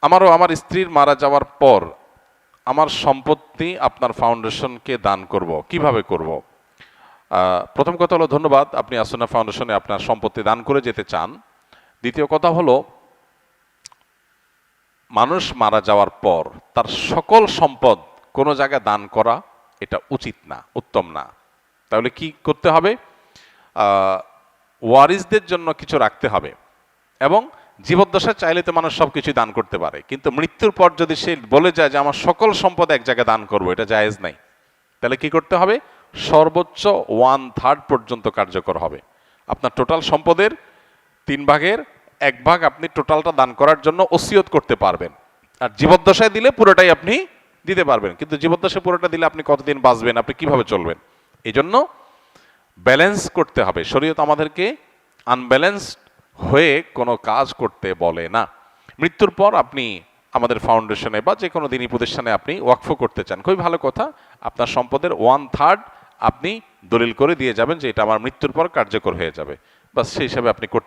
আমারও আমার স্ত্রীর মারা যাওয়ার পর আমার সম্পত্তি আপনার ফাউন্ডেশনকে দান করব, কিভাবে করব? প্রথম কথা হলো, ধন্যবাদ, আপনি আসুনা ফাউন্ডেশনে আপনার সম্পত্তি দান করে যেতে চান। দ্বিতীয় কথা হলো, মানুষ মারা যাওয়ার পর তার সকল সম্পদ কোনো জায়গায় দান করা এটা উচিত না, উত্তম না। তাহলে কি করতে হবে? ওয়ারিসদের জন্য কিছু রাখতে হবে। এবং জীবদ্দশায় চাইলে তো মানুষ সবকিছু দান করতে পারে, কিন্তু মৃত্যুর পর যদি সে বলে যায় যে আমার সকল সম্পদ এক জায়গায় দান করবো, এটা জায়েজ নাই। তাহলে কি করতে হবে? সর্বোচ্চ 1/3 পর্যন্ত কার্যকর হবে। আপনার টোটাল সম্পদের 3/1 আপনি টোটালটা দান করার জন্য ওসিয়ত করতে পারবেন। আর জীবদ্দশায় দিলে পুরোটাই আপনি দিতে পারবেন, কিন্তু জীবদ্দশায় পুরোটা দিলে আপনি কতদিন বাঁচবেন, আপনি কিভাবে চলবেন? এই জন্য ব্যালেন্স করতে হবে। শরীয়ত আমাদেরকে আনব্যালেন্সড হয়ে কোনো কাজ করতে বলে না। মৃত্যুর পর আপনি আমাদের ফাউন্ডেশনে বা যে কোনো দিনই প্রতিষ্ঠানে আপনি ওয়াকফ করতে চান, খুবই ভালো কথা। আপনার সম্পদের 1/3 আপনি দলিল করে দিয়ে যাবেন যে এটা আমার মৃত্যুর পর কার্যকর হয়ে যাবে, বাস সেই হিসাবে আপনি করতে